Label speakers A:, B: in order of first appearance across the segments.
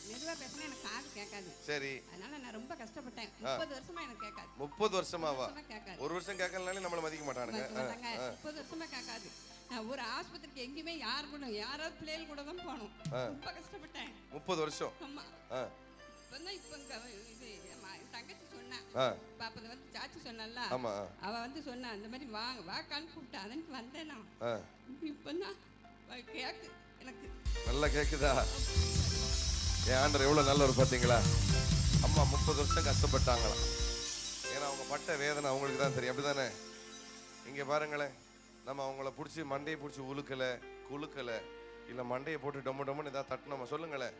A: மெதுவா பேசினா எனக்கு காது கேட்காது.
B: சரி.
A: அதனால நான் ரொம்ப கஷ்டப்பட்டேன். 30 வருஷமா எனக்கு கேட்காது.
B: 30 வருஷமாவா?
A: கேட்காது.
B: ஒரு வருஷம் கேட்கலனாலே நம்மள மதிக்க மாட்டானுங்க.
A: 30 வருஷமா கேட்காது. நான் ஒரு ஆஸ்பத்திரிக்கு எங்கேயுமே யாராவது பிள்ளைகள் கூட தான் போகணும். ரொம்ப கஷ்டப்பட்டேன்.
B: 30 வருஷம்.
A: ஆமா. இப்ப இது தங்கச்சி சொன்னா. பாப்பா வந்து சாச்சி சொன்னால.
B: ஆமா.
A: அவ வந்து சொன்னா இந்த மாதிரி வாக்கான்னு கூப்பிட்டா அதற்கு வந்தேன் நான். இப்பதான் கேக்கு எனக்கு.
B: நல்லா கேக்குதா? என் ஆண்டவர் எவ்வளவு நல்லவர் பாத்தீங்களா? அம்மா 30 வருஷம் கஷ்டப்பட்டாங்களாம். ஏன்னா அவங்க பட்ட வேதனை அவங்களுக்கு தான் தெரியும். அப்படிதானே? இங்க பாருங்களேன், நம்ம அவங்கள பிடிச்சி மண்டையை பிடிச்சி குலுக்கல இல்ல மண்டையை போட்டு டொம்முன்னு ஏதாவது தட்டினோமா? சொல்லுங்களேன்.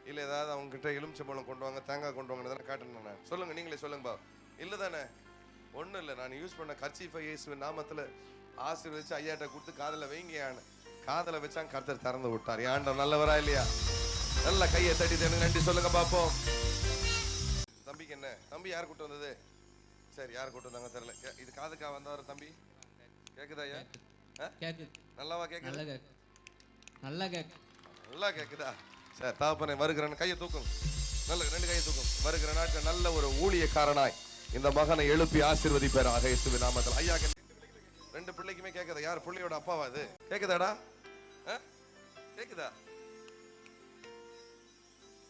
B: இல்ல ஏதாவது அவங்க கிட்ட எலுமிச்சம்பழம் கொண்டு வாங்க, தேங்காய் கொண்டு வாங்க தானே காட்டணும். நான் சொல்லுங்க, நீங்களே சொல்லுங்கப்பா. இல்ல தானே? ஒன்றும் இல்லை, நான் யூஸ் பண்ண கர்ச்சீஃபை இயேசுவின் நாமத்துல ஆசீர்வதிச்சு ஐயாட்ட கொடுத்து காதல வைங்கயான்னு காதல வச்சாங்க. கர்த்தர் திறந்து விட்டார். ஆண்டவர் நல்லவரா இல்லையா? நல்ல கையை தட்டி எனக்கு நன்றி சொல்லுங்க பாப்போம். தம்பிக்கு என்ன? தம்பி யார் கூட்டு வந்தது? சரி, யார் கூட்டு வந்தாங்க தெரியல. இது காதுக்கா வந்தவர தம்பி? கேக்குதா ஐயா?
C: கேக்குது.
B: நல்லாவா கேக்குது? நல்லா கேக்குதா? சரி, தாப்பனே வருகிற கையை தூக்கும். நல்ல 2 கையை தூக்கும். வருகிற நாட்கள் நல்ல ஒரு ஊழியக்காரனாய் இந்த மகனை எழுப்பி ஆசீர்வதிப்பாராக இயேசுவின் நாமத்தில். ஐயா 2 பிள்ளைக்குமே கேக்குதா? யார் பிள்ளையோட அப்பாவா அது? கேக்குதாடா? கேக்குதா?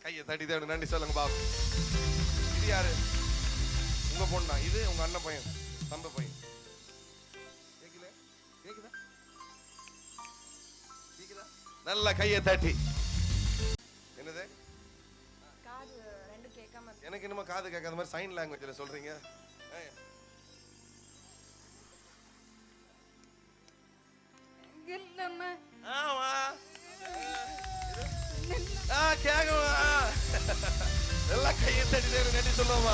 B: கையை தட்டி தேவனுக்கு நன்றி சொல்லுங்க பாபு. இது யாரு? உங்க பொண்ணா? இது உங்க அண்ணன் பையன், தம்பி பையன். கேக்குதா? கேக்குதா? கேக்குதா? நல்ல கையை தட்டி. என்னது?
D: காது ரெண்டு கேட்காம.
B: எனக்கு என்னமோ காது கேட்காத மாதிரி சைன் லாங்குவேஜ்ல சொல்றீங்க. ஆமா. நல்லா கையை தட்டி நன்றி சொல்லுவோமா?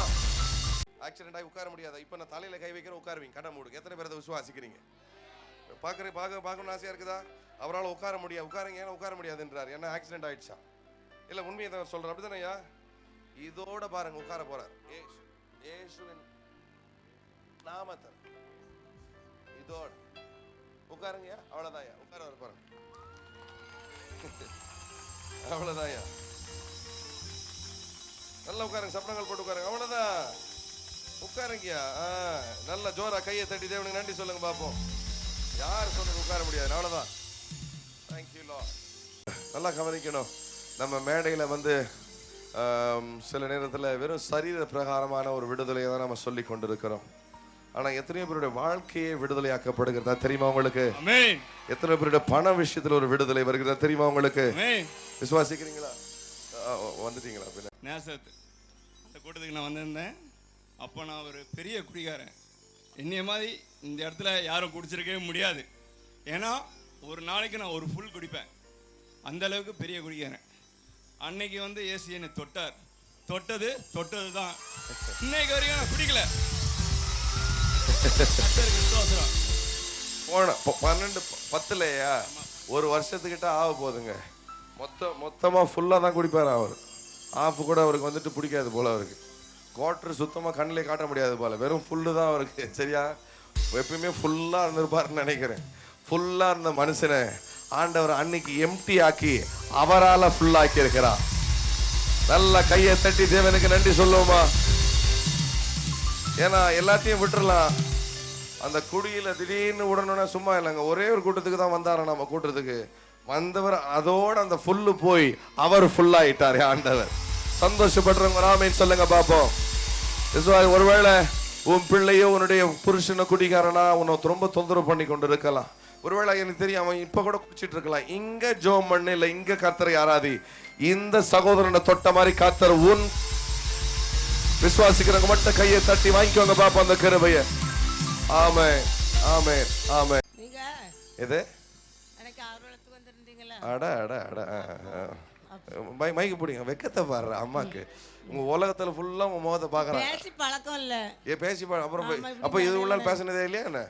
B: ஆக்சிடென்ட் ஆகி உட்கார முடியாதா? இப்ப நான் தலையில கை வைக்கிற உட்காருவீங்க. கண்ண மூடுங்க. எத்தனை பேர் அதை விசுவாசிக்கிறீங்க? பார்க்கணும்னு ஆசையா இருக்குதா? அவரால் உட்கார முடியாது. உட்காருங்க. ஏன்னா உட்கார முடியாதுன்றார். ஏன்னா ஆக்சிடென்ட் ஆயிடுச்சா? இல்ல உண்மையை தான் சொல்றேன். அப்படித்தானயா? இதோட பாருங்க உட்கார போறார். இயேசுவின் நாமத்தில் இதோட உட்காருங்க. அவ்வளவுதான்யா. உட்கார வர பாருங்க. அவ்வளவுதான்யா. நல்லா உட்காருங்க. சப்பனங்கள் போட்டு உட்காருங்க. அவ்வளவுதான். உட்காருங்கயா. நல்ல ஜோரா கையை தட்டி தேவனுக்கு நன்றி சொல்லுங்க பாப்போம். யார் சொன்னது உட்கார முடியாது? அவ்வளவுதான். Thank you Lord. நல்லா கவனிக்கணும். நம்ம மேடையில வந்து சில நேரத்தில் வெறும் சரீர பிரகாரமான ஒரு விடுதலையை தான் நம்ம சொல்லி கொண்டிருக்கிறோம். ஆனா எத்தனையோ பேருடைய வாழ்க்கையே விடுதலையாக்கப்படுகிறதா தெரியுமா உங்களுக்கு? எத்தனை பேருடைய பண விஷயத்துல ஒரு விடுதலை வருகிறதா தெரியுமா உங்களுக்கு? விசுவாசிக்கிறீங்களா? வந்துட்டீங்களா?
C: நேசத்து அந்த கூட்டத்துக்கு நான் வந்திருந்தேன். அப்போ நான் ஒரு பெரிய குடிகாரன். என்னைய மாதிரி இந்த இடத்துல யாரும் குடிச்சிருக்கவே முடியாது. ஏன்னா ஒரு நாளைக்கு நான் ஒரு ஃபுல் குடிப்பேன். அந்த அளவுக்கு பெரிய குடிகாரன். அன்னைக்கு வந்து ஏசி என்னை தொட்டது தான். இன்னைக்கு வரைக்கும் நான் குடிக்கல.
B: போன 12-10 ஒரு வருஷத்துக்கிட்ட ஆக போகுதுங்க. மொத்தமா ஃபுல்லா தான் குடிப்பாரு அவர். ஆஃப் கூட அவருக்கு வந்துட்டு பிடிக்காது போல. அவருக்கு குவார்டர் சுத்தமா கண்ணிலே காட்ட முடியாது போல. வெறும் ஃபுல்லு தான் அவருக்கு. சரியா? எப்பயுமே ஃபுல்லா இருந்திருப்பாருன்னு நினைக்கிறேன். ஃபுல்லா இருந்த மனுஷனை ஆண்டவர் அன்னைக்கு எம்டி ஆக்கி அவரால ஃபுல்லா ஆக்கி இருக்கிறார். நல்ல கையை தட்டி தேவனுக்கு நன்றி சொல்லுவோமா? ஏன்னா எல்லாத்தையும் விட்டுறலாம். அந்த குடியில திடீர்னு உடனே சும்மா இல்லைங்க. ஒரே ஒரு கூட்டத்துக்கு தான் வந்தார. நம்ம கூட்டத்துக்கு வந்தவர் அதோட அந்த ஃபுல்லு போய் அவர் ஃபுல்லாயிட்டாரு ஆண்டவர். சந்தோஷப்படுறவங்க ராமேன்னு சொல்லுங்க பாப்போம். ஒருவேளை உன் பிள்ளையோ உன்னுடைய புருஷனை குடிக்காரனா உன்னை ரொம்ப தொந்தரவு பண்ணி கொண்டு இருக்கலாம். ஒருவேளை எனக்கு தெரியும் அவன் இப்ப கூட குடிச்சிட்டு இருக்கலாம். இங்க ஜோம் பண்ணு, இல்ல இங்க கர்த்தரை ஆராதி. இந்த சகோதரனை தொட்ட மாதிரி கர்த்தர் உன் விசுவாசிக்கிறவங்க மட்டும் கையை தட்டி வாங்கிக்கோங்க பாப்போம் அந்த கிருபையை. ஆமென், ஆமென், ஆமென்.
D: நீங்க
B: எது
D: எனக்கு ஆர்வலத்துக்கு வந்திருந்தீங்களா?
B: மைக்கு பிடிங்க. வெக்கத்தை பாடுற அம்மாக்கு. உங்க உலகத்துல ஃபுல்லா உங்க முகத்தை பாக்குறாங்க.
D: பேசி பழக்கம் இல்ல.
B: பேசி அப்புறம் அப்ப இது உள்ள பேசினதே இல்லையா என்ன?